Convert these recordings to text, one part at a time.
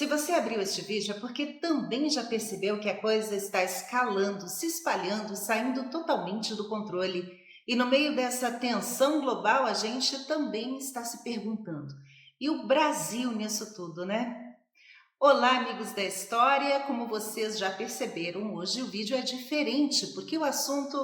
Se você abriu este vídeo é porque também já percebeu que a coisa está escalando, se espalhando, saindo totalmente do controle. E no meio dessa tensão global, a gente também está se perguntando: e o Brasil nisso tudo, né? Olá, amigos da história! Como vocês já perceberam, hoje o vídeo é diferente, porque o assunto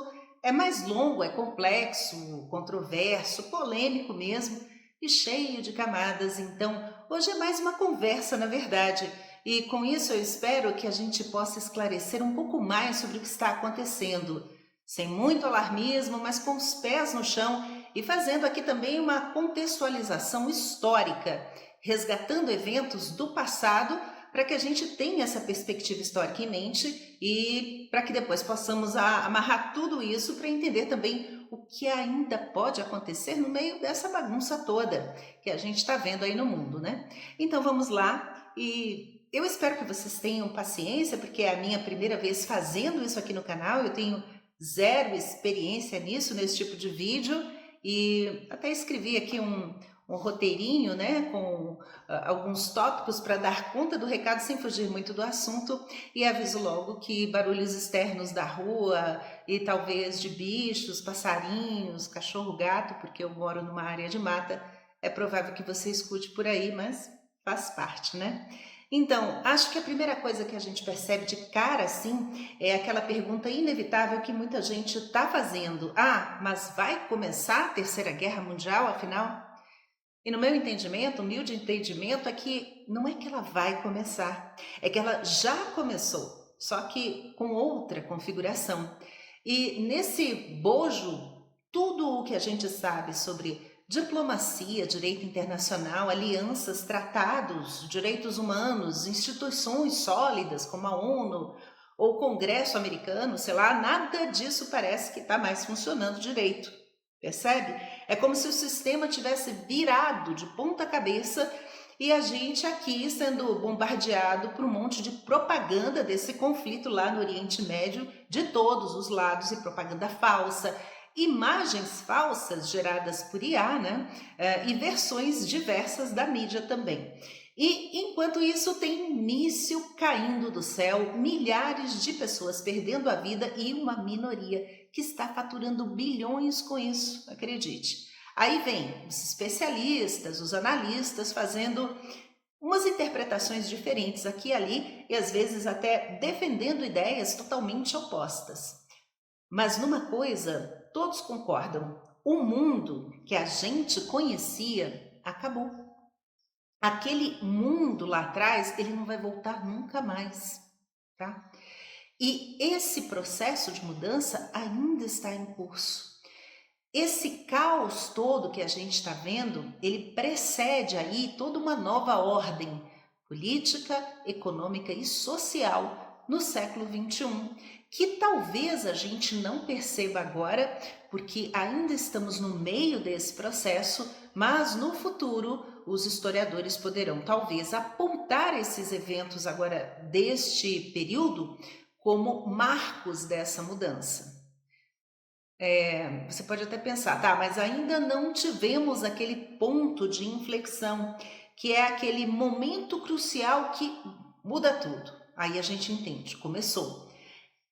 é mais longo, é complexo, controverso, polêmico mesmo e cheio de camadas. Então, hoje é mais uma conversa, na verdade. E com isso eu espero que a gente possa esclarecer um pouco mais sobre o que está acontecendo, sem muito alarmismo, mas com os pés no chão e fazendo aqui também uma contextualização histórica, resgatando eventos do passado para que a gente tenha essa perspectiva histórica em mente e para que depois possamos amarrar tudo isso para entender também o que ainda pode acontecer no meio dessa bagunça toda que a gente está vendo aí no mundo, né? Então vamos lá e eu espero que vocês tenham paciência, porque é a minha primeira vez fazendo isso aqui no canal, eu tenho zero experiência nisso, nesse tipo de vídeo, e até escrevi aqui um roteirinho, né, com alguns tópicos para dar conta do recado sem fugir muito do assunto, e aviso logo que barulhos externos da rua e talvez de bichos, passarinhos, cachorro, gato, porque eu moro numa área de mata, é provável que você escute por aí, mas faz parte, né? Então, acho que a primeira coisa que a gente percebe de cara, assim, é aquela pergunta inevitável que muita gente está fazendo. Ah, mas vai começar a Terceira Guerra Mundial, afinal? E no meu entendimento, humilde entendimento, é que não é que ela vai começar, é que ela já começou, só que com outra configuração. E nesse bojo, tudo o que a gente sabe sobre diplomacia, direito internacional, alianças, tratados, direitos humanos, instituições sólidas como a ONU ou o Congresso americano, sei lá, nada disso parece que está mais funcionando direito. Percebe? É como se o sistema tivesse virado de ponta cabeça e a gente aqui sendo bombardeado por um monte de propaganda desse conflito lá no Oriente Médio, de todos os lados, e propaganda falsa, imagens falsas geradas por IA, né? E versões diversas da mídia também. E enquanto isso tem míssil caindo do céu, milhares de pessoas perdendo a vida e uma minoria que está faturando bilhões com isso, acredite. Aí vem os especialistas, os analistas fazendo umas interpretações diferentes aqui e ali e às vezes até defendendo ideias totalmente opostas. Mas numa coisa todos concordam: o mundo que a gente conhecia acabou. Aquele mundo lá atrás, ele não vai voltar nunca mais, tá? E esse processo de mudança ainda está em curso. Esse caos todo que a gente está vendo, ele precede aí toda uma nova ordem política, econômica e social no século XXI, que talvez a gente não perceba agora, porque ainda estamos no meio desse processo, mas no futuro os historiadores poderão talvez apontar esses eventos agora deste período como marcos dessa mudança. Você pode até pensar, tá, mas ainda não tivemos aquele ponto de inflexão, que é aquele momento crucial que muda tudo. Aí a gente entende, começou.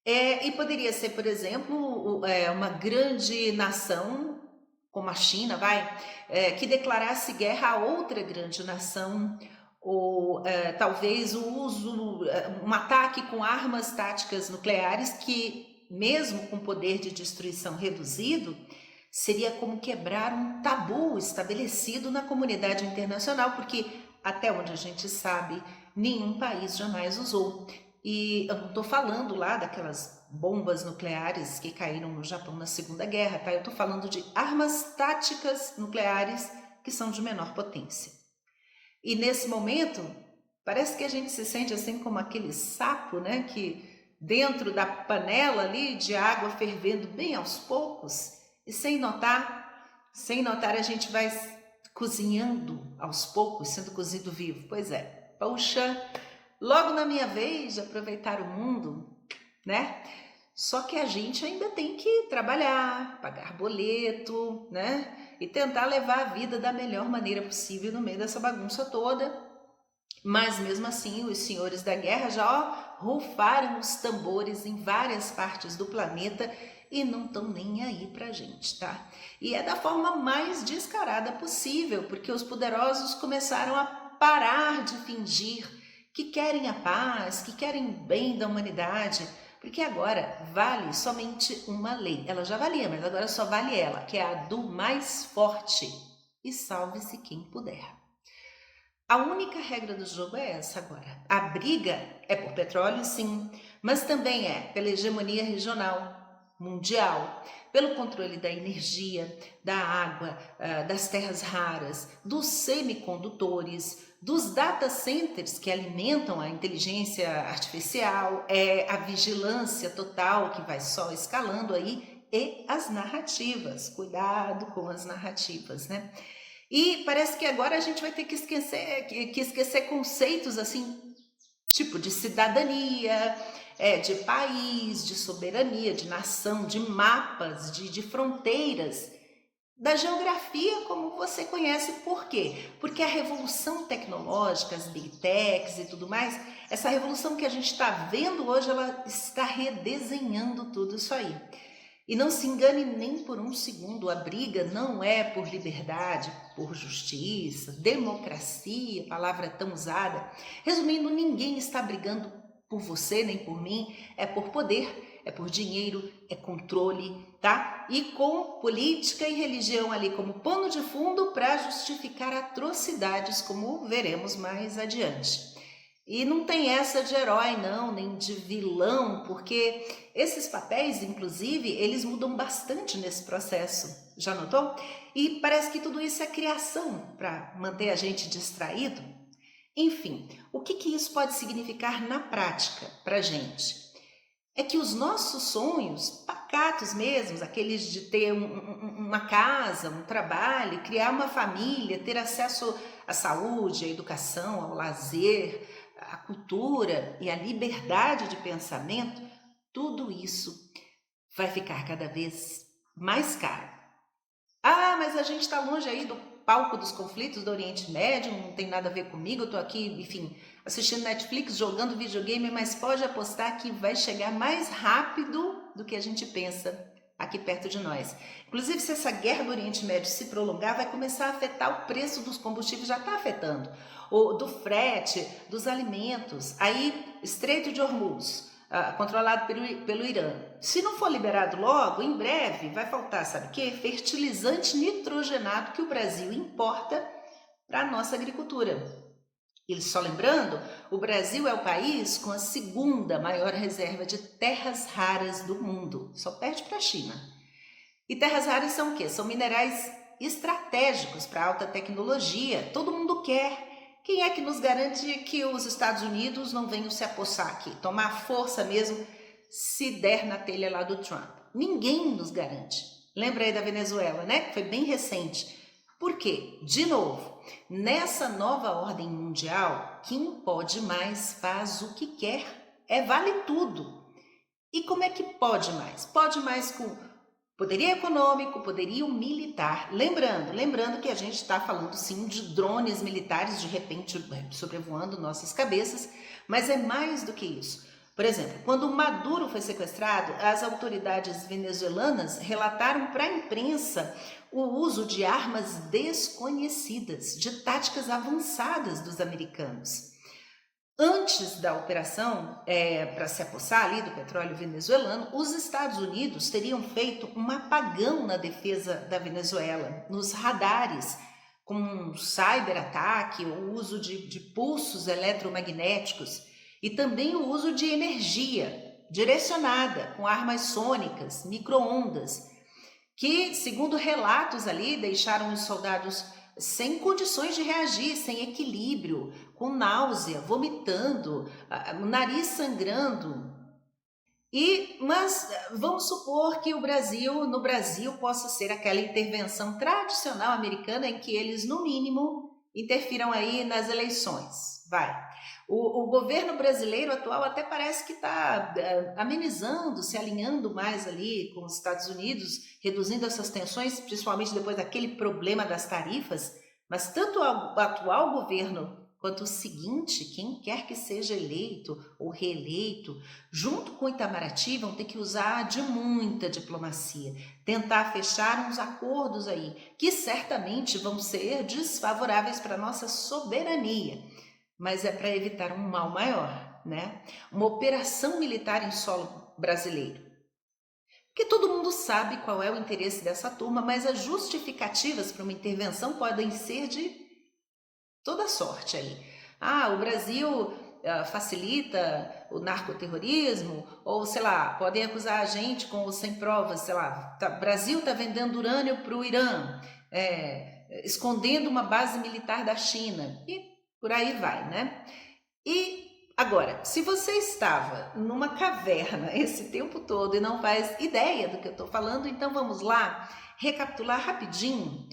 E poderia ser, por exemplo, uma grande nação, como a China, que declarasse guerra a outra grande nação, ou talvez um ataque com armas táticas nucleares que, mesmo com poder de destruição reduzido, seria como quebrar um tabu estabelecido na comunidade internacional, porque, até onde a gente sabe, nenhum país jamais usou. E eu não estou falando lá daquelas bombas nucleares que caíram no Japão na Segunda Guerra, tá? Eu estou falando de armas táticas nucleares que são de menor potência. E nesse momento, parece que a gente se sente assim como aquele sapo, né? Que dentro da panela ali de água fervendo bem aos poucos, e sem notar a gente vai cozinhando aos poucos, sendo cozido vivo. Pois é, poxa, logo na minha vez de aproveitar o mundo, né? Só que a gente ainda tem que trabalhar, pagar boleto, né? E tentar levar a vida da melhor maneira possível no meio dessa bagunça toda. Mas mesmo assim, os senhores da guerra já rufaram os tambores em várias partes do planeta e não estão nem aí pra gente, tá? E é da forma mais descarada possível, porque os poderosos começaram a parar de fingir que querem a paz, que querem o bem da humanidade, porque agora vale somente uma lei. Ela já valia, mas agora só vale ela, que é a do mais forte. E salve-se quem puder. A única regra do jogo é essa agora. A briga é por petróleo, sim, mas também é pela hegemonia regional, mundial, pelo controle da energia, da água, das terras raras, dos semicondutores, dos data centers que alimentam a inteligência artificial, é a vigilância total que vai só escalando aí e as narrativas. Cuidado com as narrativas, né? E parece que agora a gente vai ter que esquecer conceitos assim, tipo de cidadania, de país, de soberania, de nação, de mapas, de fronteiras, da geografia como você conhece. Por quê? Porque a revolução tecnológica, as big techs e tudo mais, essa revolução que a gente está vendo hoje, ela está redesenhando tudo isso aí. E não se engane nem por um segundo, a briga não é por liberdade, por justiça, democracia, palavra tão usada. Resumindo, ninguém está brigando por você nem por mim, é por poder, é por dinheiro, é controle, tá? E com política e religião ali como pano de fundo para justificar atrocidades, como veremos mais adiante. E não tem essa de herói não, nem de vilão, porque esses papéis, inclusive, eles mudam bastante nesse processo. Já notou? E parece que tudo isso é criação para manter a gente distraído. Enfim, o que isso pode significar na prática para a gente? É que os nossos sonhos, pacatos mesmo, aqueles de ter uma casa, um trabalho, criar uma família, ter acesso à saúde, à educação, ao lazer, à cultura e à liberdade de pensamento, tudo isso vai ficar cada vez mais caro. Ah, mas a gente está longe aí do palco dos conflitos do Oriente Médio, não tem nada a ver comigo, eu estou aqui, enfim, assistindo Netflix, jogando videogame, mas pode apostar que vai chegar mais rápido do que a gente pensa aqui perto de nós. Inclusive, se essa guerra do Oriente Médio se prolongar, vai começar a afetar o preço dos combustíveis, já está afetando, do frete, dos alimentos. Aí, Estreito de Hormuz, controlado pelo Irã. Se não for liberado logo, em breve vai faltar, sabe o quê? Fertilizante nitrogenado que o Brasil importa para a nossa agricultura. E só lembrando, o Brasil é o país com a segunda maior reserva de terras raras do mundo, só perde para a China. E terras raras são o quê? São minerais estratégicos para alta tecnologia, todo mundo quer. Quem é que nos garante que os Estados Unidos não venham se apossar aqui, tomar força mesmo, se der na telha lá do Trump? Ninguém nos garante. Lembra aí da Venezuela, né? Foi bem recente. Por quê? De novo, nessa nova ordem mundial, quem pode mais faz o que quer. Vale tudo. E como é que pode mais? Pode mais com poderio econômico, poderio militar. Lembrando que a gente está falando sim de drones militares de repente sobrevoando nossas cabeças, mas é mais do que isso. Por exemplo, quando Maduro foi sequestrado, as autoridades venezuelanas relataram para a imprensa o uso de armas desconhecidas, de táticas avançadas dos americanos. Antes da operação para se apossar ali do petróleo venezuelano, os Estados Unidos teriam feito um apagão na defesa da Venezuela, nos radares, com um cyberataque, o uso de pulsos eletromagnéticos e também o uso de energia direcionada, com armas sônicas, micro-ondas, que, segundo relatos ali, deixaram os soldados sem condições de reagir, sem equilíbrio, com náusea, vomitando, o nariz sangrando. Mas vamos supor que no Brasil possa ser aquela intervenção tradicional americana em que eles, no mínimo, interfiram aí nas eleições. O governo brasileiro atual até parece que está amenizando, se alinhando mais ali com os Estados Unidos, reduzindo essas tensões, principalmente depois daquele problema das tarifas, mas tanto o atual governo quanto o seguinte: quem quer que seja eleito ou reeleito, junto com o Itamaraty, vão ter que usar de muita diplomacia, tentar fechar uns acordos aí, que certamente vão ser desfavoráveis para a nossa soberania, mas é para evitar um mal maior, né? Uma operação militar em solo brasileiro. Porque todo mundo sabe qual é o interesse dessa turma, mas as justificativas para uma intervenção podem ser de toda sorte aí. O Brasil facilita o narcoterrorismo, ou sei lá, podem acusar a gente com ou sem provas, sei lá, o Brasil está vendendo urânio para o Irã, escondendo uma base militar da China, e por aí vai, né? E agora, se você estava numa caverna esse tempo todo e não faz ideia do que eu estou falando, então vamos lá recapitular rapidinho.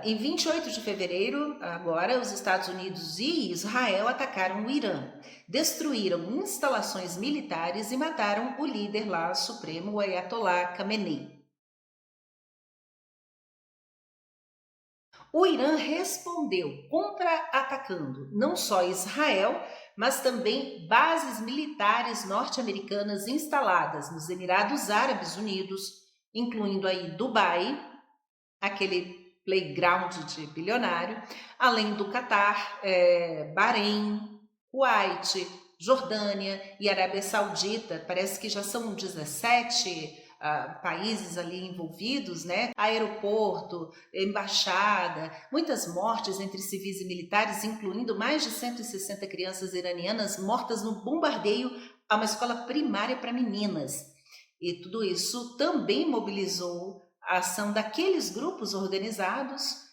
Em 28 de fevereiro, agora, os Estados Unidos e Israel atacaram o Irã, destruíram instalações militares e mataram o líder lá supremo, o Ayatollah Khamenei. O Irã respondeu contra-atacando não só Israel, mas também bases militares norte-americanas instaladas nos Emirados Árabes Unidos, incluindo aí Dubai, aquele playground de bilionário, além do Catar, Bahrein, Kuwait, Jordânia e Arábia Saudita. Parece que já são 17 países ali envolvidos, né? Aeroporto, embaixada, muitas mortes entre civis e militares, incluindo mais de 160 crianças iranianas mortas no bombardeio a uma escola primária para meninas. E tudo isso também mobilizou a ação daqueles grupos organizados,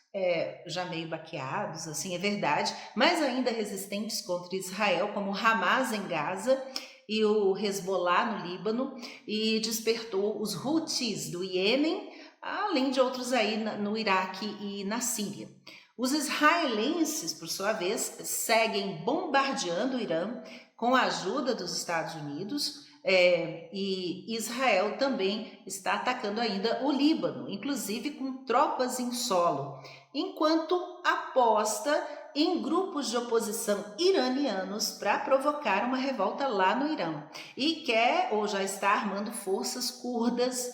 já meio baqueados, assim é verdade, mas ainda resistentes contra Israel, como o Hamas em Gaza e o Hezbollah no Líbano, e despertou os Houthis do Iêmen, além de outros aí no Iraque e na Síria. Os israelenses, por sua vez, seguem bombardeando o Irã com a ajuda dos Estados Unidos, e Israel também está atacando ainda o Líbano, inclusive com tropas em solo, enquanto aposta em grupos de oposição iranianos para provocar uma revolta lá no Irã, e quer ou já está armando forças curdas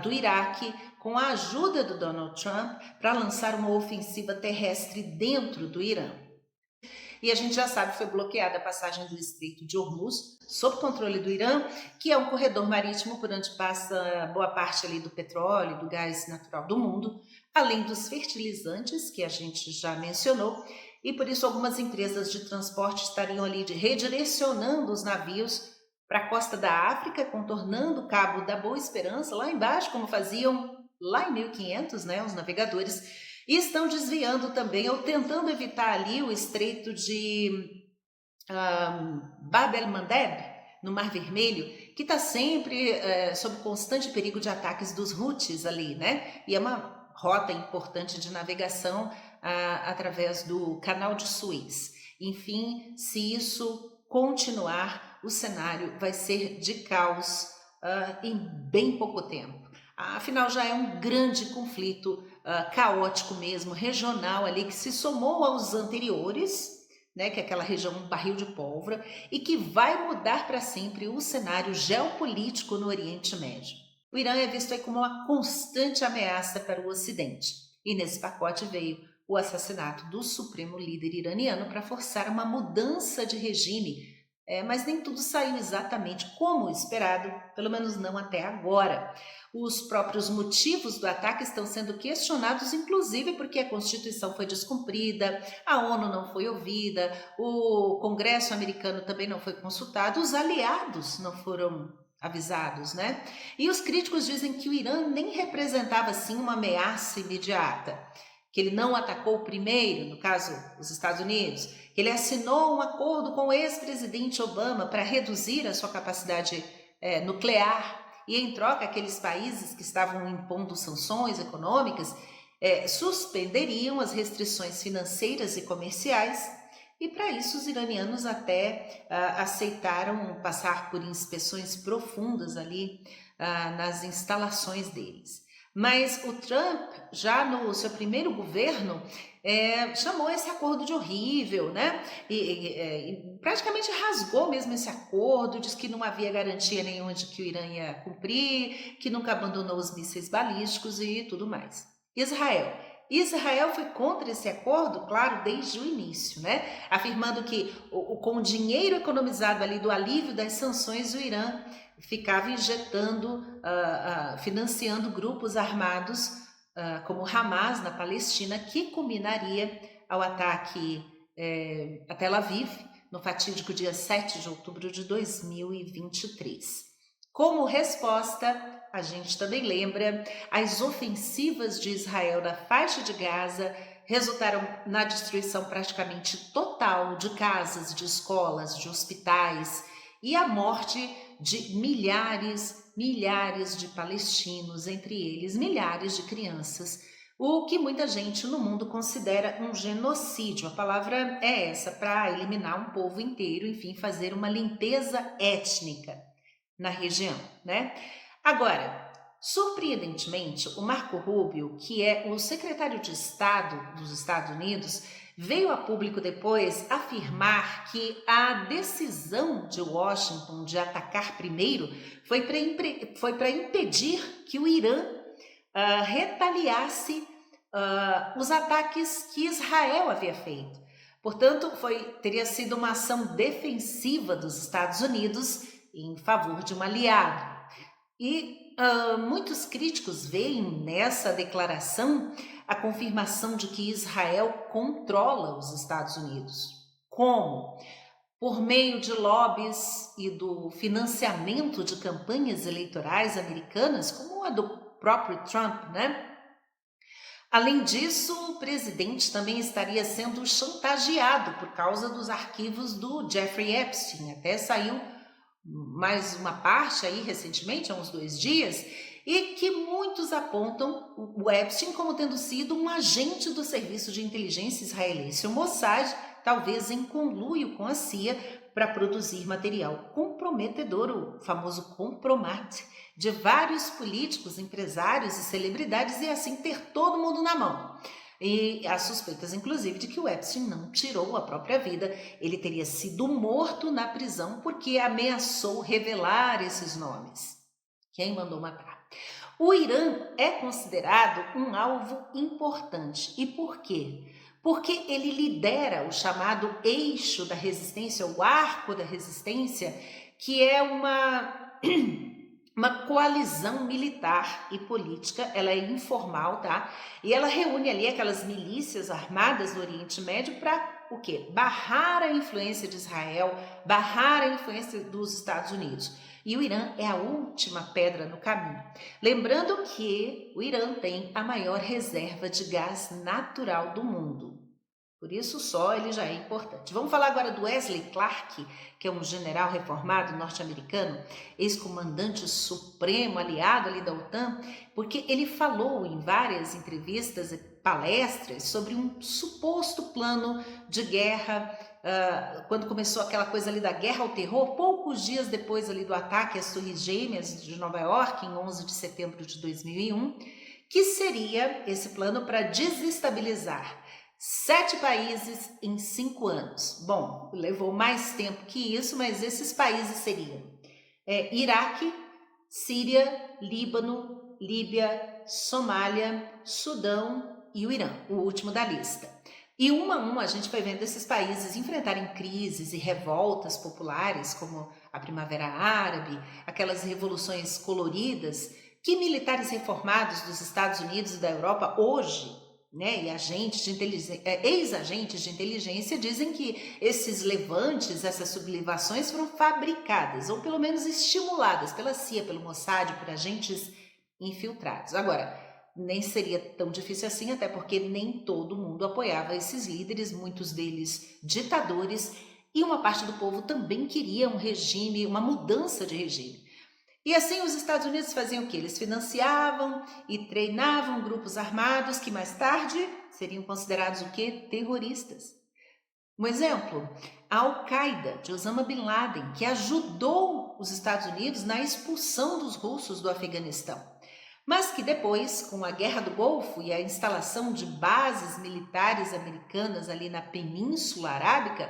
do Iraque com a ajuda do Donald Trump para lançar uma ofensiva terrestre dentro do Irã. E a gente já sabe que foi bloqueada a passagem do Estreito de Hormuz, sob controle do Irã, que é um corredor marítimo por onde passa boa parte ali do petróleo e do gás natural do mundo, além dos fertilizantes, que a gente já mencionou, e por isso algumas empresas de transporte estariam ali redirecionando os navios para a costa da África, contornando o Cabo da Boa Esperança, lá embaixo, como faziam lá em 1500, né, os navegadores, e estão desviando também, ou tentando evitar ali o estreito de Bab el-Mandeb, no Mar Vermelho, que está sempre sob constante perigo de ataques dos Houthis ali, né? E é uma rota importante de navegação através do Canal de Suez. Enfim, se isso continuar, o cenário vai ser de caos em bem pouco tempo. Afinal, já é um grande conflito caótico mesmo, regional ali, que se somou aos anteriores, né, que é aquela região um barril de pólvora, e que vai mudar para sempre o cenário geopolítico no Oriente Médio. O Irã é visto aí como uma constante ameaça para o Ocidente, e nesse pacote veio o assassinato do supremo líder iraniano para forçar uma mudança de regime, mas nem tudo saiu exatamente como esperado, pelo menos não até agora. Os próprios motivos do ataque estão sendo questionados, inclusive porque a Constituição foi descumprida, a ONU não foi ouvida, o Congresso americano também não foi consultado, os aliados não foram avisados, né? E os críticos dizem que o Irã nem representava, assim, uma ameaça imediata, que ele não atacou primeiro, no caso, os Estados Unidos, que ele assinou um acordo com o ex-presidente Obama para reduzir a sua capacidade nuclear, e em troca aqueles países que estavam impondo sanções econômicas suspenderiam as restrições financeiras e comerciais, e para isso os iranianos até aceitaram passar por inspeções profundas ali nas instalações deles. Mas o Trump, já no seu primeiro governo, chamou esse acordo de horrível, né? E praticamente rasgou mesmo esse acordo, disse que não havia garantia nenhuma de que o Irã ia cumprir, que nunca abandonou os mísseis balísticos e tudo mais. Israel foi contra esse acordo, claro, desde o início, né? Afirmando que com o dinheiro economizado ali do alívio das sanções, o Irã ficava injetando, financiando grupos armados como Hamas na Palestina, que culminaria ao ataque a Tel Aviv, no fatídico dia 7 de outubro de 2023. Como resposta, a gente também lembra, as ofensivas de Israel na faixa de Gaza resultaram na destruição praticamente total de casas, de escolas, de hospitais e a morte de milhares de palestinos, entre eles milhares de crianças, o que muita gente no mundo considera um genocídio. A palavra é essa, para eliminar um povo inteiro, enfim, fazer uma limpeza étnica na região, né? Agora, surpreendentemente, o Marco Rubio, que é o secretário de Estado dos Estados Unidos, veio a público depois afirmar que a decisão de Washington de atacar primeiro foi para impedir que o Irã retaliasse os ataques que Israel havia feito. Portanto, teria sido uma ação defensiva dos Estados Unidos em favor de um aliado. E muitos críticos veem nessa declaração a confirmação de que Israel controla os Estados Unidos. Como? Por meio de lobbies e do financiamento de campanhas eleitorais americanas, como a do próprio Trump, né? Além disso, o presidente também estaria sendo chantageado por causa dos arquivos do Jeffrey Epstein. Até saiu mais uma parte aí recentemente, há uns 2 dias, e que muitos apontam o Epstein como tendo sido um agente do serviço de inteligência israelense, o Mossad, talvez em conluio com a CIA, para produzir material comprometedor, o famoso compromat, de vários políticos, empresários e celebridades, e assim ter todo mundo na mão. E há suspeitas, inclusive, de que o Epstein não tirou a própria vida. Ele teria sido morto na prisão porque ameaçou revelar esses nomes. Quem mandou matar? O Irã é considerado um alvo importante. E por quê? Porque ele lidera o chamado eixo da resistência, o arco da resistência, que é uma coalizão militar e política. Ela é informal, tá? E ela reúne ali aquelas milícias armadas do Oriente Médio para o quê? Barrar a influência de Israel, barrar a influência dos Estados Unidos. E o Irã é a última pedra no caminho. Lembrando que o Irã tem a maior reserva de gás natural do mundo. Por isso só ele já é importante. Vamos falar agora do Wesley Clark, que é um general reformado norte-americano, ex-comandante supremo, aliado ali da OTAN, porque ele falou em várias entrevistas e palestras sobre um suposto plano de guerra, quando começou aquela coisa ali da guerra ao terror, poucos dias depois ali do ataque às Torres Gêmeas de Nova York, em 11 de setembro de 2001, que seria esse plano para desestabilizar 7 países em 5 anos. Bom, levou mais tempo que isso, mas esses países seriam Iraque, Síria, Líbano, Líbia, Somália, Sudão e o Irã, o último da lista. E um a um a gente vai vendo esses países enfrentarem crises e revoltas populares, como a Primavera Árabe, aquelas revoluções coloridas que militares reformados dos Estados Unidos e da Europa hoje, né, e ex-agentes de inteligência dizem que esses levantes, essas sublevações foram fabricadas, ou pelo menos estimuladas pela CIA, pelo Mossad, por agentes infiltrados. Agora, nem seria tão difícil assim, até porque nem todo mundo apoiava esses líderes, muitos deles ditadores, e uma parte do povo também queria um regime, uma mudança de regime. E assim os Estados Unidos faziam o quê? Eles financiavam e treinavam grupos armados que mais tarde seriam considerados o quê? Terroristas. Um exemplo, a Al-Qaeda de Osama Bin Laden, que ajudou os Estados Unidos na expulsão dos russos do Afeganistão. mas que depois, com a Guerra do Golfo e a instalação de bases militares americanas ali na Península Arábica,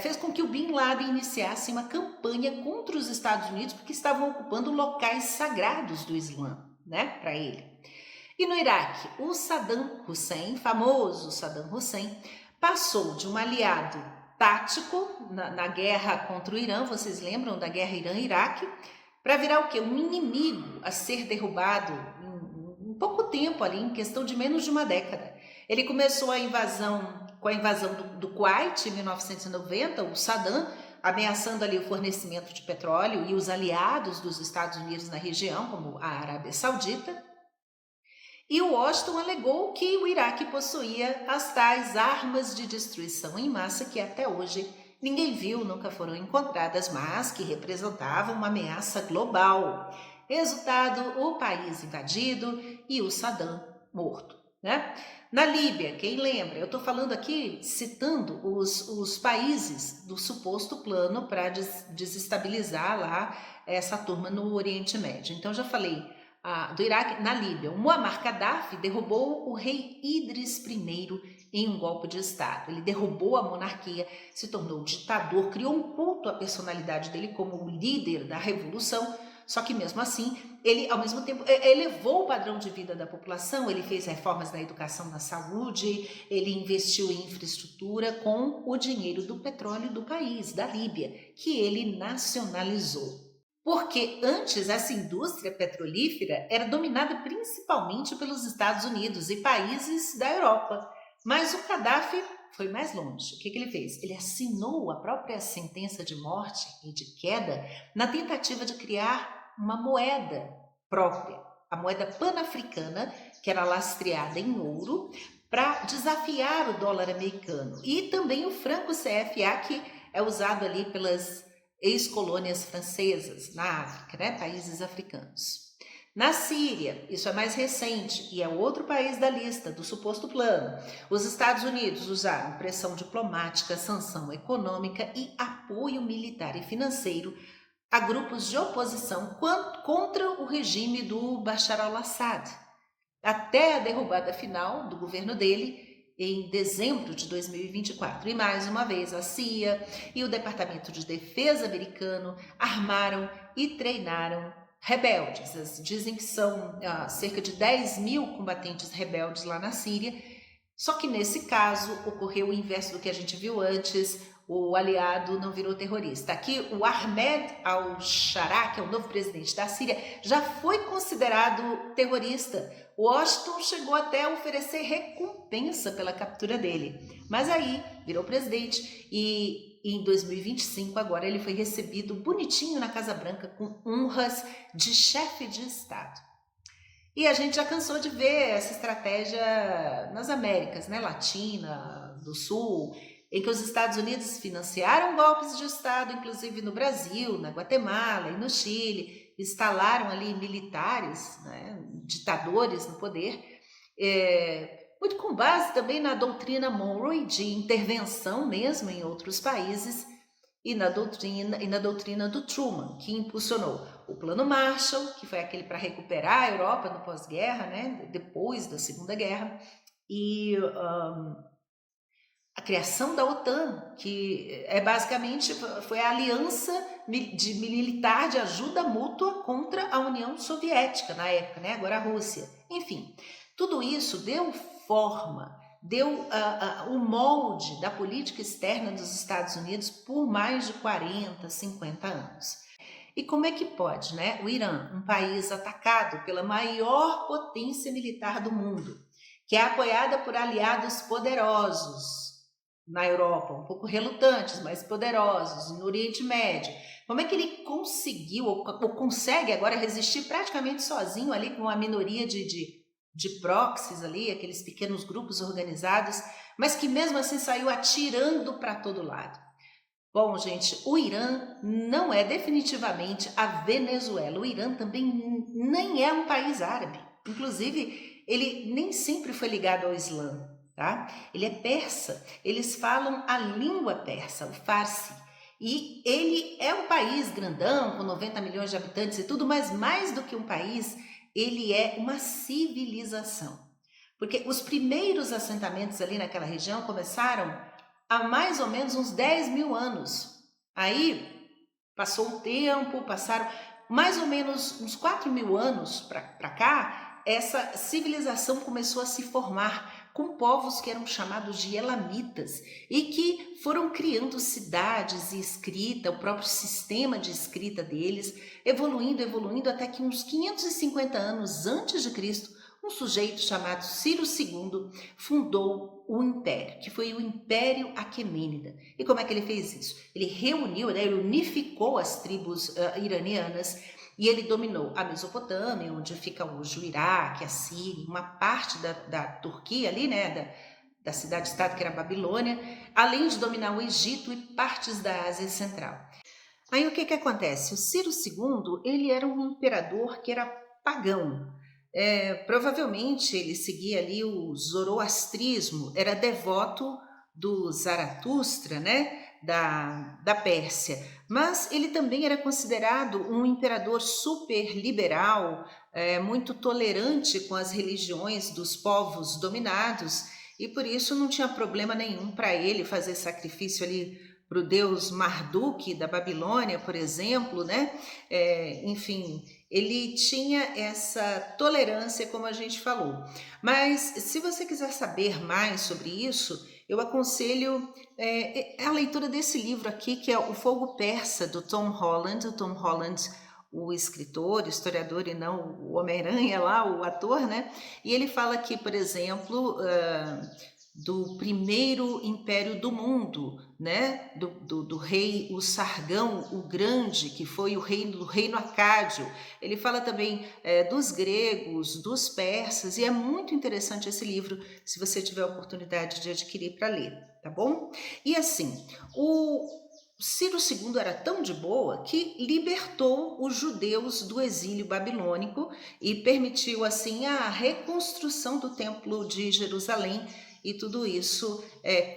fez com que o Bin Laden iniciasse uma campanha contra os Estados Unidos porque estavam ocupando locais sagrados do Islã, né, para ele. E no Iraque, o Saddam Hussein, famoso Saddam Hussein, passou de um aliado tático na guerra contra o Irã, vocês lembram da guerra Irã-Iraque, para virar o quê? Um inimigo a ser derrubado em pouco tempo ali, em questão de menos de uma década. Ele começou com a invasão do Kuwait em 1990, o Saddam ameaçando ali o fornecimento de petróleo e os aliados dos Estados Unidos na região, como a Arábia Saudita. E o Washington alegou que o Iraque possuía as tais armas de destruição em massa que até hoje ninguém viu, nunca foram encontradas, mas que representavam uma ameaça global. Resultado, o país invadido e o Saddam morto, né? Na Líbia, quem lembra? Eu estou falando aqui, citando os países do suposto plano para desestabilizar lá essa turma no Oriente Médio. Então, já falei do Iraque. Na Líbia, o Muammar Gaddafi derrubou o rei Idris I em um golpe de Estado. Ele derrubou a monarquia, se tornou ditador, criou um culto à personalidade dele como o líder da revolução, só que mesmo assim, ele ao mesmo tempo elevou o padrão de vida da população, ele fez reformas na educação, na saúde, ele investiu em infraestrutura com o dinheiro do petróleo do país, da Líbia, que ele nacionalizou. Porque antes essa indústria petrolífera era dominada principalmente pelos Estados Unidos e países da Europa. Mas o Gaddafi foi mais longe. O que ele fez? Ele assinou a própria sentença de morte e de queda na tentativa de criar uma moeda própria, a moeda pan-africana, que era lastreada em ouro, para desafiar o dólar americano. E também o franco CFA, que é usado ali pelas ex-colônias francesas na África, né? Países africanos. Na Síria, isso é mais recente e é outro país da lista do suposto plano. Os Estados Unidos usaram pressão diplomática, sanção econômica e apoio militar e financeiro a grupos de oposição contra o regime do Bashar al-Assad, até a derrubada final do governo dele em dezembro de 2024. E mais uma vez a CIA e o Departamento de Defesa americano armaram e treinaram rebeldes. Dizem que são cerca de 10 mil combatentes rebeldes lá na Síria, só que nesse caso ocorreu o inverso do que a gente viu antes, o aliado não virou terrorista. Aqui o Ahmed al-Sharaa, que é o novo presidente da Síria, já foi considerado terrorista. Washington chegou até a oferecer recompensa pela captura dele, mas aí virou presidente e em 2025 agora ele foi recebido bonitinho na Casa Branca com honras de chefe de Estado. E a gente já cansou de ver essa estratégia nas Américas, né, Latina, do Sul, em que os Estados Unidos financiaram golpes de Estado, inclusive no Brasil, na Guatemala e no Chile, instalaram ali militares, né, ditadores no poder, muito com base também na doutrina Monroe de intervenção mesmo em outros países e na doutrina do Truman, que impulsionou o Plano Marshall, que foi aquele para recuperar a Europa no pós-guerra, né, depois da Segunda Guerra, e a criação da OTAN, que basicamente foi a aliança militar de ajuda mútua contra a União Soviética na época, né? Agora a Rússia. Enfim, tudo isso deu forma, deu o molde da política externa dos Estados Unidos por mais de 40, 50 anos. E como é que pode, né? O Irã, um país atacado pela maior potência militar do mundo, que é apoiada por aliados poderosos na Europa, um pouco relutantes, mas poderosos, no Oriente Médio. Como é que ele conseguiu, ou consegue agora resistir praticamente sozinho ali com uma minoria de proxies ali, aqueles pequenos grupos organizados, mas que mesmo assim saiu atirando para todo lado? Bom, gente, o Irã não é definitivamente a Venezuela. O Irã também nem é um país árabe. Inclusive, ele nem sempre foi ligado ao Islã. Tá? Ele é persa, eles falam a língua persa, o Farsi, e ele é um país grandão, com 90 milhões de habitantes e tudo, mas mais do que um país, ele é uma civilização. Porque os primeiros assentamentos ali naquela região começaram há mais ou menos uns 10 mil anos. Aí passou um tempo, passaram mais ou menos uns 4 mil anos para cá, essa civilização começou a se formar com povos que eram chamados de elamitas e que foram criando cidades e escrita, o próprio sistema de escrita deles, evoluindo até que uns 550 anos antes de Cristo, um sujeito chamado Ciro II fundou o Império, que foi o Império Aquemênida. E como é que ele fez isso? Ele reuniu, né, ele unificou as tribos iranianas e ele dominou a Mesopotâmia, onde fica hoje o Iraque, a Síria, uma parte da Turquia ali, né, da cidade-estado que era a Babilônia, além de dominar o Egito e partes da Ásia Central. Aí o que acontece? O Ciro II, ele era um imperador que era pagão. Provavelmente ele seguia ali o zoroastrismo, era devoto do Zaratustra, né, da Pérsia, mas ele também era considerado um imperador super liberal, muito tolerante com as religiões dos povos dominados, e por isso não tinha problema nenhum para ele fazer sacrifício ali para o deus Marduk da Babilônia, por exemplo, né? Enfim, ele tinha essa tolerância, como a gente falou. Mas se você quiser saber mais sobre isso, eu aconselho a leitura desse livro aqui, que é O Fogo Persa, do Tom Holland. O Tom Holland, o escritor, historiador e não o Homem-Aranha lá, o ator, né? E ele fala aqui, por exemplo, do primeiro império do mundo, né? do rei o Sargão o Grande, que foi o rei do reino Acádio. Ele fala também dos gregos, dos persas, e é muito interessante esse livro, se você tiver a oportunidade de adquirir para ler, tá bom? E assim, o Ciro II era tão de boa que libertou os judeus do exílio babilônico e permitiu assim a reconstrução do Templo de Jerusalém, e tudo isso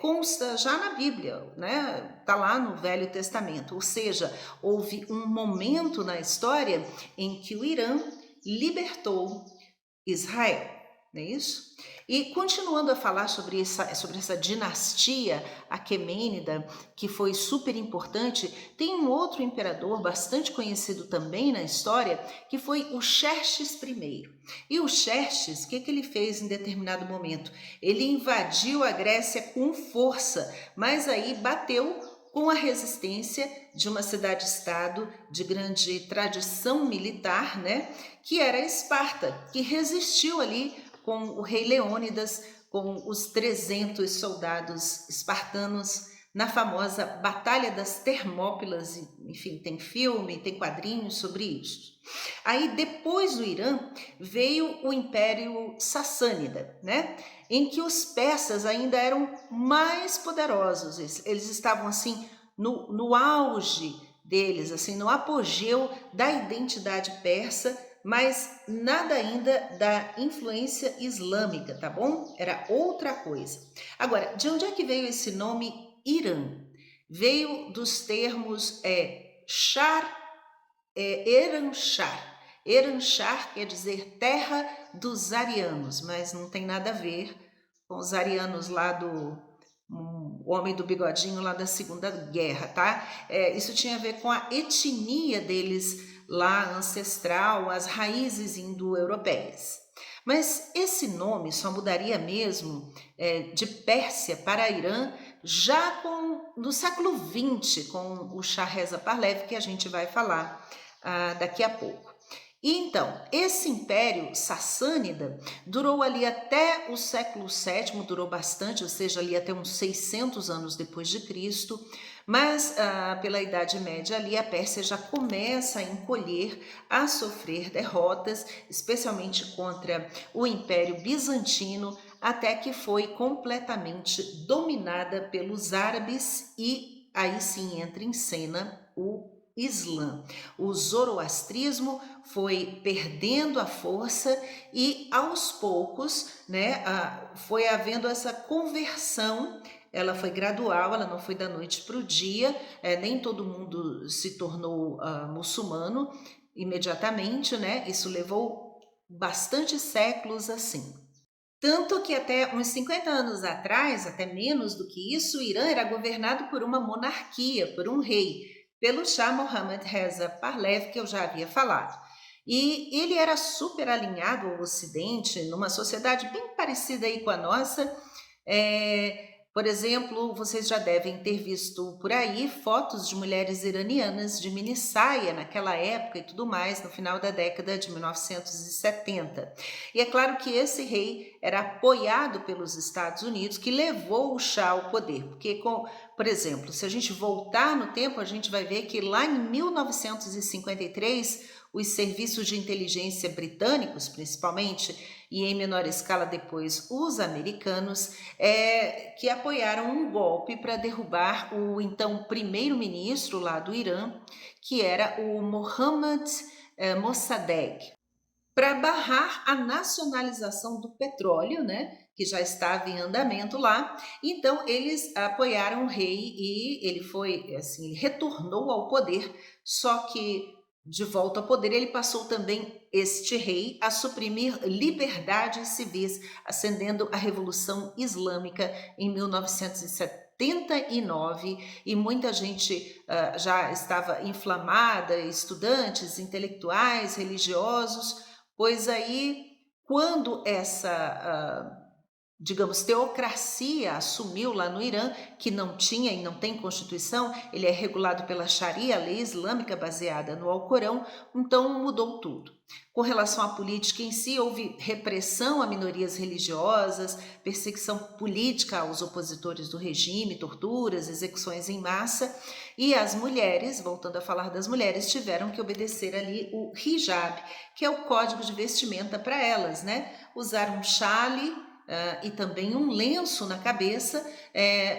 consta já na Bíblia, né? Está lá no Velho Testamento, ou seja, houve um momento na história em que o Irã libertou Israel, não é isso? E continuando a falar sobre essa dinastia aquemênida, que foi super importante, tem um outro imperador bastante conhecido também na história, que foi o Xerxes I. E o Xerxes, o que ele fez em determinado momento? Ele invadiu a Grécia com força, mas aí bateu com a resistência de uma cidade-estado de grande tradição militar, né, que era Esparta, que resistiu ali com o rei Leônidas, com os 300 soldados espartanos na famosa Batalha das Termópilas. Enfim, tem filme, tem quadrinhos sobre isso. Aí, depois do Irã, veio o Império Sassânida, né? Em que os persas ainda eram mais poderosos. Eles estavam, assim, no auge deles, assim, no apogeu da identidade persa, mas nada ainda da influência islâmica, tá bom? Era outra coisa. Agora, de onde é que veio esse nome Irã? Veio dos termos Shar, Eranchar. Eranchar quer dizer terra dos arianos, mas não tem nada a ver com os arianos lá o homem do bigodinho lá da Segunda Guerra, tá? Isso tinha a ver com a etnia deles lá ancestral, as raízes indo-europeias. Mas esse nome só mudaria mesmo de Pérsia para Irã já no século XX, com o Shah Reza Pahlavi, que a gente vai falar daqui a pouco. E então, esse império sassânida durou ali até o século VII, durou bastante, ou seja, ali até uns 600 anos depois de Cristo, mas pela Idade Média ali a Pérsia já começa a encolher, a sofrer derrotas, especialmente contra o Império Bizantino, até que foi completamente dominada pelos árabes e aí sim entra em cena o Islã. O zoroastrismo foi perdendo a força e aos poucos, né, foi havendo essa conversão. Ela foi gradual, ela não foi da noite para o dia, nem todo mundo se tornou muçulmano imediatamente, né? Isso levou bastante séculos assim. Tanto que até uns 50 anos atrás, até menos do que isso, o Irã era governado por uma monarquia, por um rei, pelo Shah Mohammad Reza Pahlavi, que eu já havia falado. E ele era super alinhado ao Ocidente, numa sociedade bem parecida aí com a nossa, por exemplo, vocês já devem ter visto por aí fotos de mulheres iranianas de mini saia naquela época e tudo mais, no final da década de 1970. E é claro que esse rei era apoiado pelos Estados Unidos, que levou o Shah ao poder. Porque, por exemplo, se a gente voltar no tempo, a gente vai ver que lá em 1953, os serviços de inteligência britânicos, principalmente, e em menor escala depois os americanos, que apoiaram um golpe para derrubar o então primeiro-ministro lá do Irã, que era o Mohammad Mossadegh, para barrar a nacionalização do petróleo, né, que já estava em andamento lá. Então eles apoiaram o rei e ele foi assim, ele retornou ao poder, só que de volta ao poder ele passou também este rei a suprimir liberdades civis, acendendo a Revolução Islâmica em 1979, e muita gente já estava inflamada, estudantes, intelectuais, religiosos, pois aí, quando essa, digamos, teocracia assumiu lá no Irã, que não tinha e não tem constituição, ele é regulado pela Sharia, a lei islâmica baseada no Alcorão, então mudou tudo. Com relação à política em si, houve repressão a minorias religiosas, perseguição política aos opositores do regime, torturas, execuções em massa, e as mulheres, voltando a falar das mulheres, tiveram que obedecer ali o hijab, que é o código de vestimenta para elas, né? Usar um chale e também um lenço na cabeça,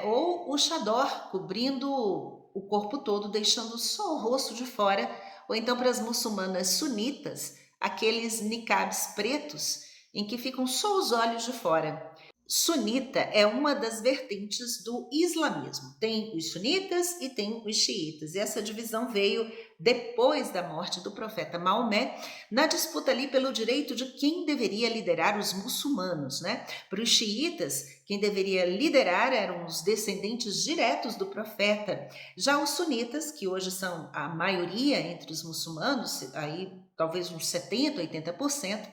ou o chador, cobrindo o corpo todo, deixando só o rosto de fora, ou então para as muçulmanas sunitas, aqueles niqabs pretos em que ficam só os olhos de fora. Sunita é uma das vertentes do islamismo. Tem os sunitas e tem os xiitas. E essa divisão veio depois da morte do profeta Maomé, na disputa ali pelo direito de quem deveria liderar os muçulmanos, né? Para os xiitas, quem deveria liderar eram os descendentes diretos do profeta. Já os sunitas, que hoje são a maioria entre os muçulmanos, aí talvez uns 70, 80%,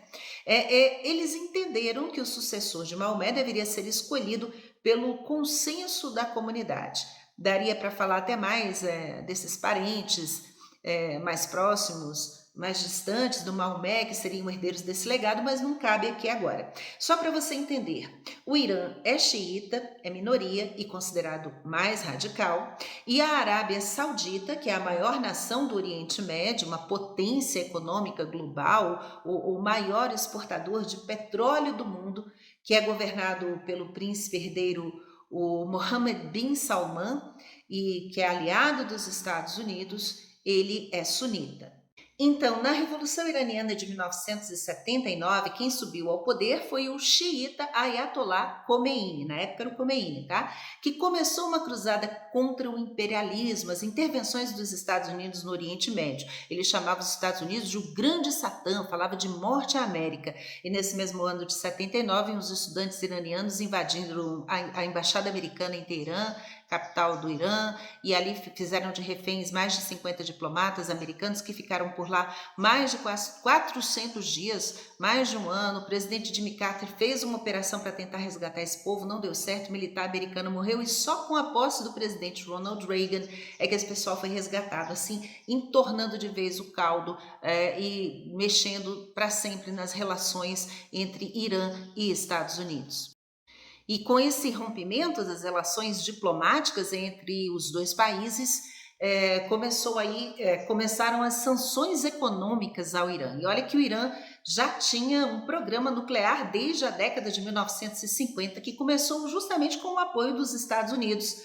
eles entenderam que o sucessor de Maomé deveria ser escolhido pelo consenso da comunidade. Daria para falar até mais desses parentes mais próximos, mais distantes do Maomé, que seriam herdeiros desse legado, mas não cabe aqui agora. Só para você entender, o Irã é xiita, é minoria e considerado mais radical, e a Arábia Saudita, que é a maior nação do Oriente Médio, uma potência econômica global, o maior exportador de petróleo do mundo, que é governado pelo príncipe herdeiro, o Mohammed bin Salman, e que é aliado dos Estados Unidos, ele é sunita. Então, na Revolução Iraniana de 1979, quem subiu ao poder foi o xiita Ayatollah Khomeini, na época era o Khomeini, tá? Que começou uma cruzada contra o imperialismo, as intervenções dos Estados Unidos no Oriente Médio. Ele chamava os Estados Unidos de o grande Satã, falava de morte à América. E nesse mesmo ano de 79, os estudantes iranianos invadiram a embaixada americana em Teherã, capital do Irã, e ali fizeram de reféns mais de 50 diplomatas americanos que ficaram por lá mais de quase 400 dias, mais de um ano. O presidente Jimmy Carter fez uma operação para tentar resgatar esse povo, não deu certo, o militar americano morreu, e só com a posse do presidente Ronald Reagan é que esse pessoal foi resgatado, assim, entornando de vez o caldo e mexendo para sempre nas relações entre Irã e Estados Unidos. E com esse rompimento das relações diplomáticas entre os dois países, começaram as sanções econômicas ao Irã. E olha que o Irã já tinha um programa nuclear desde a década de 1950, que começou justamente com o apoio dos Estados Unidos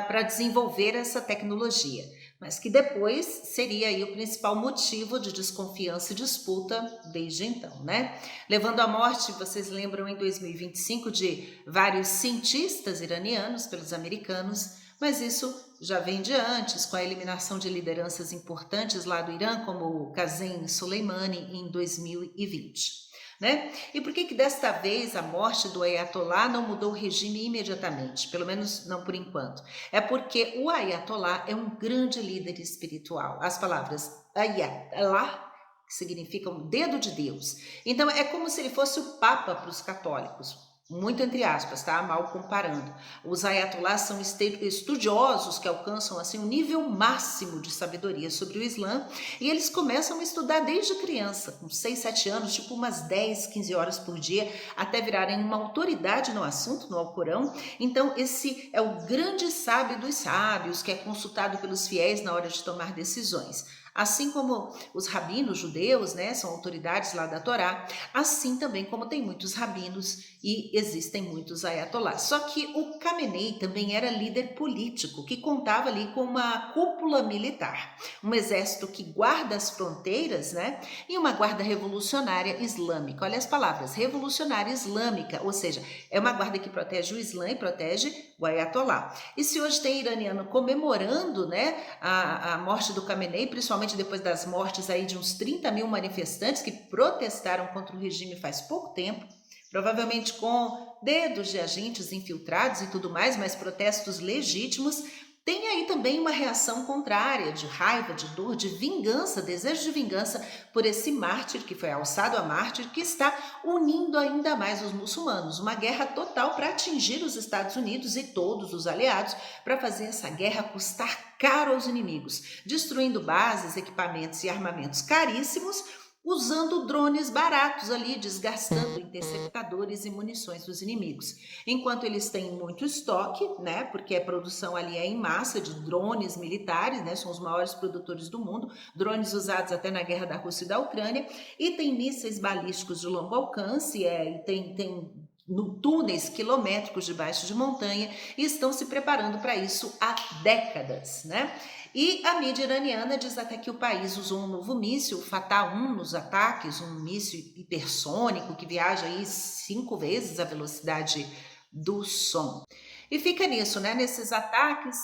para desenvolver essa tecnologia, mas que depois seria aí o principal motivo de desconfiança e disputa desde então, né? Levando à morte, vocês lembram, em 2025, de vários cientistas iranianos pelos americanos, mas isso já vem de antes, com a eliminação de lideranças importantes lá do Irã, como o Qasem Soleimani, em 2020. né? E por que que desta vez a morte do Ayatollah não mudou o regime imediatamente? Pelo menos não por enquanto. É porque o Ayatollah é um grande líder espiritual. As palavras Ayatollah significam dedo de Deus. Então é como se ele fosse o Papa para os católicos. Muito entre aspas, tá? Mal comparando. Os ayatollahs são estudiosos que alcançam assim um nível máximo de sabedoria sobre o Islã e eles começam a estudar desde criança, com 6, 7 anos, tipo umas 10, 15 horas por dia, até virarem uma autoridade no assunto, no Alcorão. Então esse é o grande sábio dos sábios, que é consultado pelos fiéis na hora de tomar decisões. Assim como os rabinos judeus, né, são autoridades lá da Torá, assim também como tem muitos rabinos e existem muitos ayatollahs. Só que o Khamenei também era líder político, que contava ali com uma cúpula militar, um exército que guarda as fronteiras, né, e uma guarda revolucionária islâmica. Olha as palavras, revolucionária islâmica, ou seja, é uma guarda que protege o Islã e protege o Ayatollah. E se hoje tem iraniano comemorando, né, a morte do Khamenei, principalmente depois das mortes aí de uns 30 mil manifestantes que protestaram contra o regime faz pouco tempo, provavelmente com dedos de agentes infiltrados e tudo mais, mas protestos legítimos, tem aí também uma reação contrária, de raiva, de dor, de vingança, desejo de vingança por esse mártir que foi alçado a mártir, que está unindo ainda mais os muçulmanos. Uma guerra total para atingir os Estados Unidos e todos os aliados, para fazer essa guerra custar caro aos inimigos, destruindo bases, equipamentos e armamentos caríssimos, usando drones baratos ali, desgastando interceptadores e munições dos inimigos. Enquanto eles têm muito estoque, né, porque a produção ali é em massa de drones militares, né, são os maiores produtores do mundo, drones usados até na guerra da Rússia e da Ucrânia, e tem mísseis balísticos de longo alcance, e tem no túneis quilométricos debaixo de montanha e estão se preparando para isso há décadas, né? E a mídia iraniana diz até que o país usou um novo míssil, o Fatah 1, nos ataques, um míssil hipersônico que viaja aí 5 vezes a velocidade do som. E fica nisso, né? Nesses ataques,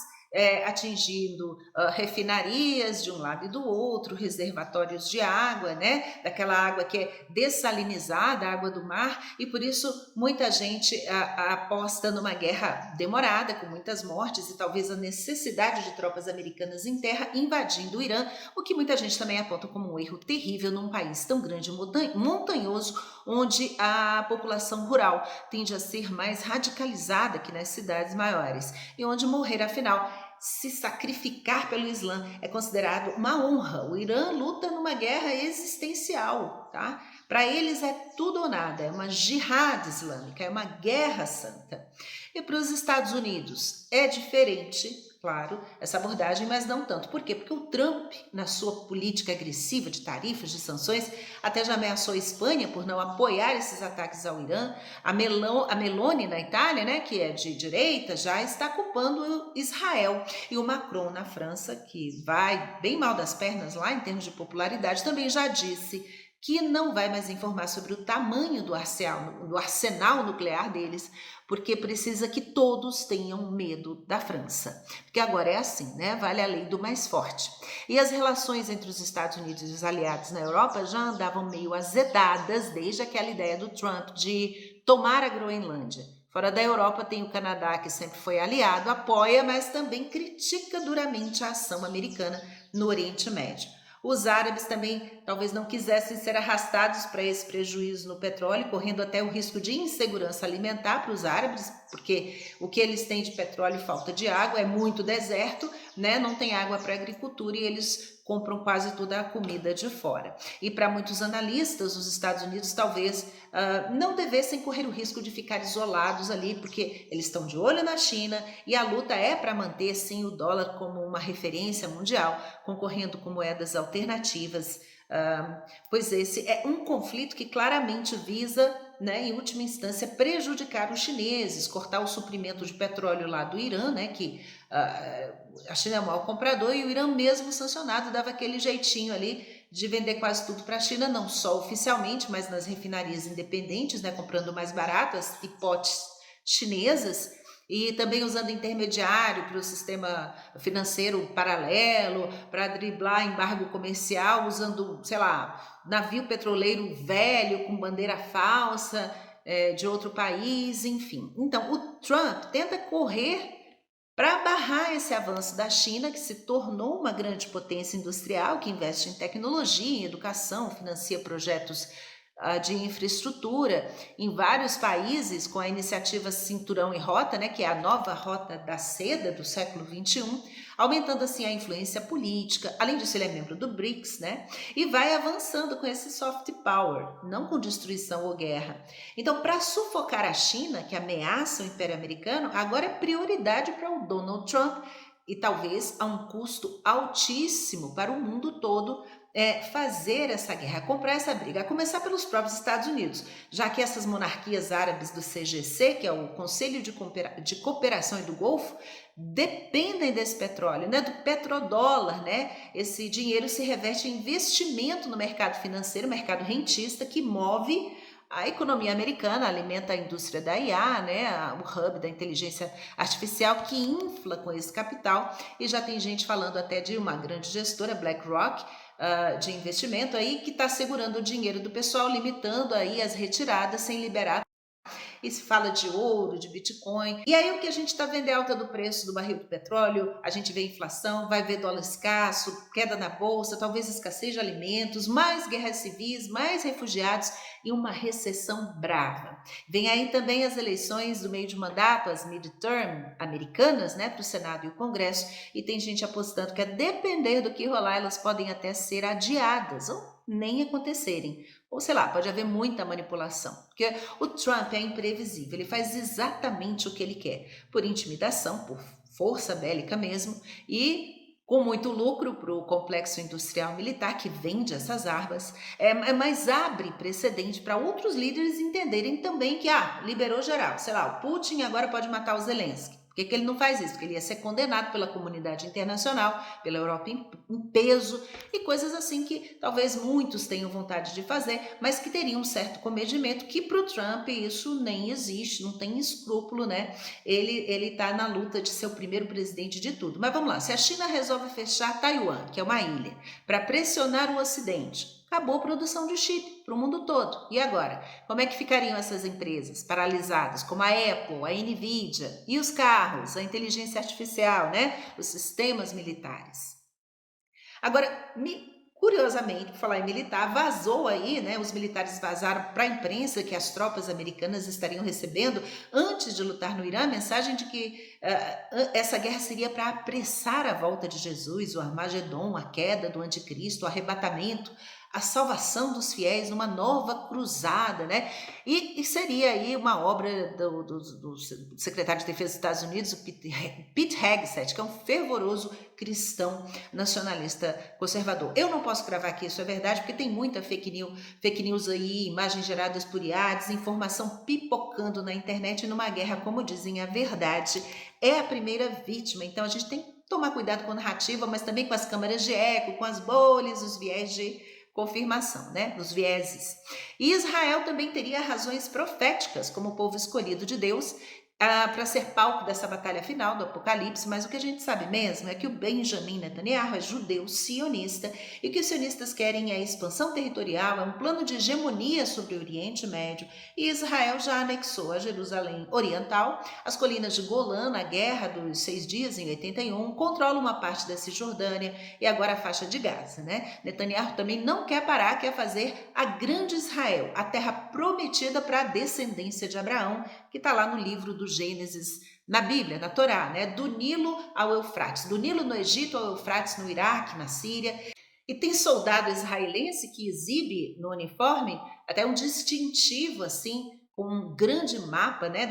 atingindo refinarias de um lado e do outro, reservatórios de água, né? Daquela água que é dessalinizada, a água do mar, e por isso muita gente aposta numa guerra demorada, com muitas mortes e talvez a necessidade de tropas americanas em terra invadindo o Irã, o que muita gente também aponta como um erro terrível num país tão grande e montanhoso, onde a população rural tende a ser mais radicalizada que nas cidades maiores, e onde morrer, afinal, se sacrificar pelo Islã é considerado uma honra. O Irã luta numa guerra existencial, tá? Para eles é tudo ou nada, é uma jihad islâmica, é uma guerra santa. E para os Estados Unidos é diferente, claro, essa abordagem, mas não tanto. Por quê? Porque o Trump, na sua política agressiva de tarifas, de sanções, até já ameaçou a Espanha por não apoiar esses ataques ao Irã. A Meloni na Itália, né, que é de direita, já está culpando Israel. E o Macron na França, que vai bem mal das pernas lá em termos de popularidade, também já disse que não vai mais informar sobre o tamanho do arsenal nuclear deles, porque precisa que todos tenham medo da França. Porque agora é assim, né? Vale a lei do mais forte. E as relações entre os Estados Unidos e os aliados na Europa já andavam meio azedadas desde aquela ideia do Trump de tomar a Groenlândia. Fora da Europa tem o Canadá, que sempre foi aliado, apoia, mas também critica duramente a ação americana no Oriente Médio. Os árabes também talvez não quisessem ser arrastados para esse prejuízo no petróleo, correndo até o risco de insegurança alimentar para os árabes, porque o que eles têm de petróleo e falta de água é muito deserto, né? Não tem água para agricultura e eles compram quase toda a comida de fora. E para muitos analistas, os Estados Unidos talvez não devessem correr o risco de ficar isolados ali, porque eles estão de olho na China e a luta é para manter sim o dólar como uma referência mundial, concorrendo com moedas alternativas, pois esse é um conflito que claramente visa, né, em última instância, prejudicar os chineses, cortar o suprimento de petróleo lá do Irã, né, que a China é o maior comprador e o Irã mesmo sancionado dava aquele jeitinho ali de vender quase tudo para a China, não só oficialmente, mas nas refinarias independentes, né, comprando mais baratas e potes chinesas. e também usando intermediário para o sistema financeiro paralelo, para driblar embargo comercial, usando, sei lá, navio petroleiro velho com bandeira falsa, de outro país, enfim. Então, o Trump tenta correr para barrar esse avanço da China, que se tornou uma grande potência industrial, que investe em tecnologia, em educação, financia projetos de infraestrutura em vários países, com a iniciativa Cinturão e Rota, né, que é a nova rota da seda do século XXI, aumentando assim a influência política. Além disso, ele é membro do BRICS, né, e vai avançando com esse soft power, não com destruição ou guerra. Então, para sufocar a China, que ameaça o Império Americano, agora é prioridade para o Donald Trump e talvez a um custo altíssimo para o mundo todo fazer essa guerra, comprar essa briga, a começar pelos próprios Estados Unidos, já que essas monarquias árabes do CGC, que é o Conselho de Cooperação e do Golfo, dependem desse petróleo, né, do petrodólar, né? Esse dinheiro se reverte em investimento no mercado financeiro, mercado rentista, que move a economia americana, alimenta a indústria da IA, né, o hub da inteligência artificial, que infla com esse capital, e já tem gente falando até de uma grande gestora, BlackRock, de investimento aí, que está segurando o dinheiro do pessoal, limitando aí as retiradas sem liberar, e se fala de ouro, de Bitcoin. E aí o que a gente está vendo é alta do preço do barril do petróleo, a gente vê inflação, vai ver dólar escasso, queda na bolsa, talvez escassez de alimentos, mais guerras civis, mais refugiados e uma recessão brava. Vem aí também as eleições do meio de mandato, as midterm americanas, né, para o Senado e o Congresso, e tem gente apostando que a depender do que rolar, elas podem até ser adiadas ou nem acontecerem. Ou sei lá, pode haver muita manipulação, porque o Trump é imprevisível, ele faz exatamente o que ele quer, por intimidação, por força bélica mesmo, e com muito lucro para o complexo industrial militar que vende essas armas, mas abre precedente para outros líderes entenderem também que, liberou geral, sei lá, o Putin agora pode matar o Zelensky. Por que ele não faz isso? Porque ele ia ser condenado pela comunidade internacional, pela Europa em peso, e coisas assim que talvez muitos tenham vontade de fazer, mas que teriam um certo comedimento, que para o Trump isso nem existe, não tem escrúpulo, né? Ele está na luta de ser o primeiro presidente de tudo. Mas vamos lá, se a China resolve fechar Taiwan, que é uma ilha, para pressionar o Ocidente, acabou a produção de chip para o mundo todo. E agora? Como é que ficariam essas empresas paralisadas, como a Apple, a Nvidia, e os carros, a inteligência artificial, né? Os sistemas militares? Agora, curiosamente, por falar em militar, vazou aí, né? Os militares vazaram para a imprensa que as tropas americanas estariam recebendo, antes de lutar no Irã, a mensagem de que essa guerra seria para apressar a volta de Jesus, o Armagedon, a queda do anticristo, o arrebatamento, a salvação dos fiéis numa nova cruzada, né? E seria aí uma obra do secretário de Defesa dos Estados Unidos, o Pete Hegseth, que é um fervoroso cristão nacionalista conservador. Eu não posso cravar que isso é verdade, porque tem muita fake news aí, imagens geradas por IA, desinformação pipocando na internet, e numa guerra, como dizem, a verdade é a primeira vítima. Então a gente tem que tomar cuidado com a narrativa, mas também com as câmaras de eco, com as bolhas, os viés de confirmação, né? Os vieses. E Israel também teria razões proféticas, como povo escolhido de Deus, para ser palco dessa batalha final do Apocalipse, mas o que a gente sabe mesmo é que o Benjamin Netanyahu é judeu sionista, e o que os sionistas querem é a expansão territorial, é um plano de hegemonia sobre o Oriente Médio, e Israel já anexou a Jerusalém Oriental, as colinas de Golã, na Guerra dos 6 Dias, em 81, controla uma parte da Cisjordânia e agora a faixa de Gaza, né? Netanyahu também não quer parar, quer fazer a grande Israel, a terra prometida para a descendência de Abraão, que está lá no livro do Gênesis, na Bíblia, na Torá, né? Do Nilo ao Eufrates, do Nilo no Egito ao Eufrates no Iraque, na Síria. E tem soldado israelense que exibe no uniforme até um distintivo, assim, com um grande mapa, né,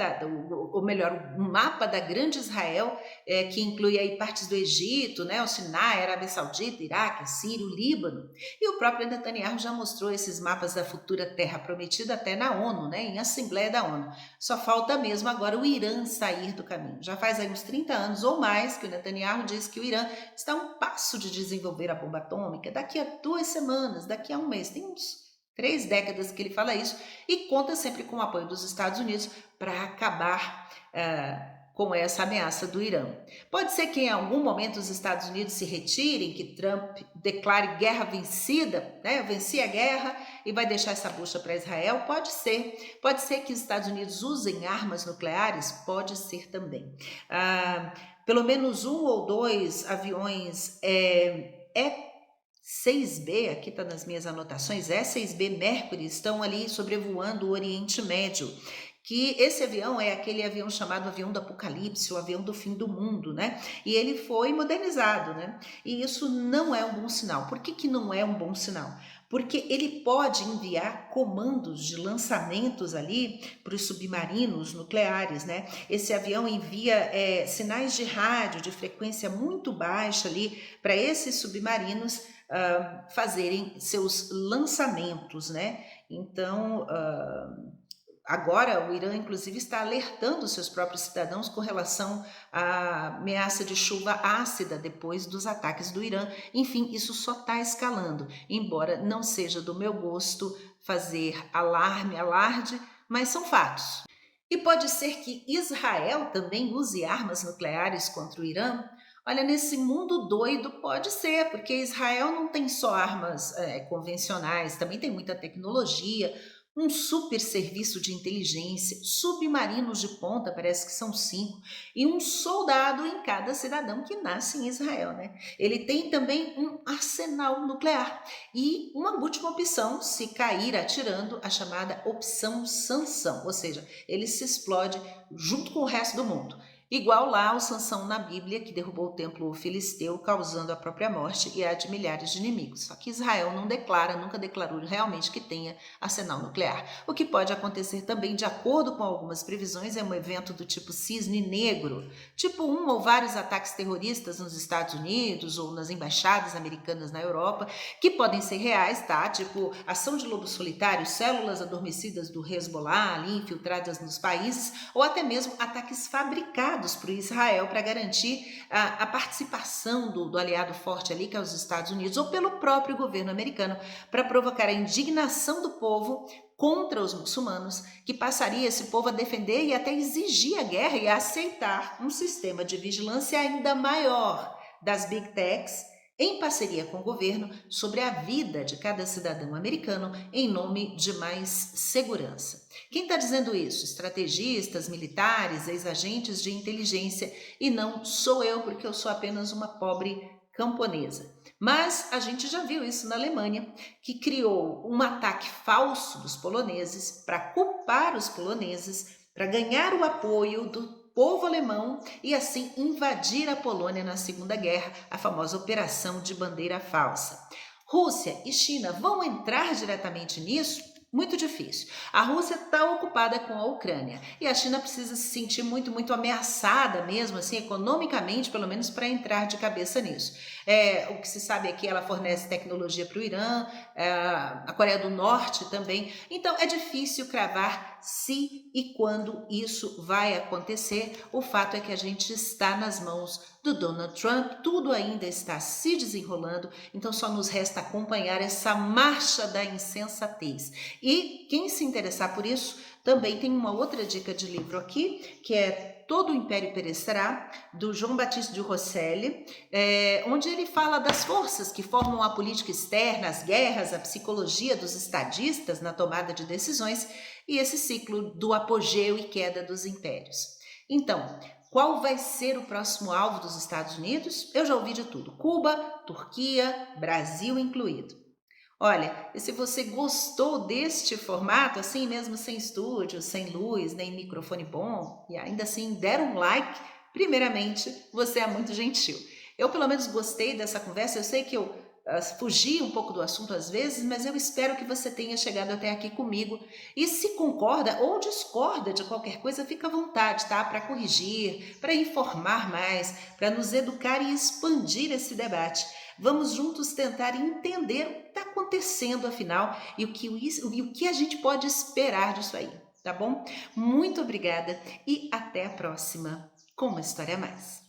ou melhor, um mapa da grande Israel, que inclui aí partes do Egito, né, o Sinai, Arábia Saudita, Iraque, Síria, o Líbano. E o próprio Netanyahu já mostrou esses mapas da futura terra prometida até na ONU, né, em Assembleia da ONU. Só falta mesmo agora o Irã sair do caminho. Já faz aí uns 30 anos ou mais que o Netanyahu diz que o Irã está a um passo de desenvolver a bomba atômica. Daqui a 2 semanas, daqui a um mês, tem uns 3 décadas que ele fala isso, e conta sempre com o apoio dos Estados Unidos para acabar com essa ameaça do Irã. Pode ser que em algum momento os Estados Unidos se retirem, que Trump declare guerra vencida, né? Venci a guerra e vai deixar essa bucha para Israel? Pode ser. Pode ser que os Estados Unidos usem armas nucleares? Pode ser também. Ah, pelo menos um ou dois aviões E-6B, aqui está nas minhas anotações, E-6B Mercury estão ali sobrevoando o Oriente Médio, que esse avião é aquele avião chamado avião do apocalipse, o avião do fim do mundo, né? E ele foi modernizado, né? E isso não é um bom sinal. Por que que não é um bom sinal? Porque ele pode enviar comandos de lançamentos ali para os submarinos nucleares, né? Esse avião envia sinais de rádio de frequência muito baixa ali para esses submarinos fazerem seus lançamentos, né? Então, agora, o Irã, inclusive, está alertando seus próprios cidadãos com relação à ameaça de chuva ácida depois dos ataques do Irã. Enfim, isso só está escalando, embora não seja do meu gosto fazer alarde, mas são fatos. E pode ser que Israel também use armas nucleares contra o Irã? Olha, nesse mundo doido pode ser, porque Israel não tem só armas convencionais, também tem muita tecnologia, um super serviço de inteligência, submarinos de ponta, parece que são 5, e um soldado em cada cidadão que nasce em Israel, né? Ele tem também um arsenal nuclear e uma última opção, se cair atirando, a chamada opção Sansão, ou seja, ele se explode junto com o resto do mundo. Igual lá o Sansão na Bíblia, que derrubou o templo filisteu, causando a própria morte e a de milhares de inimigos. Só que Israel não declara, nunca declarou realmente que tenha arsenal nuclear. O que pode acontecer também, de acordo com algumas previsões, é um evento do tipo cisne negro, tipo um ou vários ataques terroristas nos Estados Unidos ou nas embaixadas americanas na Europa, que podem ser reais, tá? Tipo ação de lobo solitário, células adormecidas do Hezbollah ali infiltradas nos países, ou até mesmo ataques fabricados por Israel para garantir a participação do aliado forte ali, que é os Estados Unidos, ou pelo próprio governo americano, para provocar a indignação do povo contra os muçulmanos, que passaria esse povo a defender e até exigir a guerra e a aceitar um sistema de vigilância ainda maior das Big Techs, em parceria com o governo, sobre a vida de cada cidadão americano em nome de mais segurança. Quem está dizendo isso? Estrategistas, militares, ex-agentes de inteligência, e não sou eu, porque eu sou apenas uma pobre camponesa. Mas a gente já viu isso na Alemanha, que criou um ataque falso dos poloneses para culpar os poloneses, para ganhar o apoio do povo alemão e assim invadir a Polônia na Segunda Guerra, a famosa Operação de Bandeira Falsa. Rússia e China vão entrar diretamente nisso? Muito difícil. A Rússia está ocupada com a Ucrânia e a China precisa se sentir muito ameaçada mesmo, assim, economicamente, pelo menos, para entrar de cabeça nisso. O que se sabe é que ela fornece tecnologia para o Irã, a Coreia do Norte também. Então, é difícil cravar se e quando isso vai acontecer. O fato é que a gente está nas mãos do Donald Trump, tudo ainda está se desenrolando, então só nos resta acompanhar essa marcha da insensatez. E quem se interessar por isso, também tem uma outra dica de livro aqui, que é Todo o Império Perecerá, do João Batiste de Rosselli, onde ele fala das forças que formam a política externa, as guerras, a psicologia dos estadistas na tomada de decisões e esse ciclo do apogeu e queda dos impérios. Então, qual vai ser o próximo alvo dos Estados Unidos? Eu já ouvi de tudo. Cuba, Turquia, Brasil incluído. Olha, e se você gostou deste formato, assim mesmo sem estúdio, sem luz, nem microfone bom, e ainda assim der um like, primeiramente, você é muito gentil. Eu pelo menos gostei dessa conversa, eu sei que eu fugi um pouco do assunto às vezes, mas eu espero que você tenha chegado até aqui comigo. E se concorda ou discorda de qualquer coisa, fica à vontade, tá? Para corrigir, para informar mais, para nos educar e expandir esse debate. Vamos juntos tentar entender o que está acontecendo, afinal, e o que a gente pode esperar disso aí, tá bom? Muito obrigada e até a próxima com uma história a mais.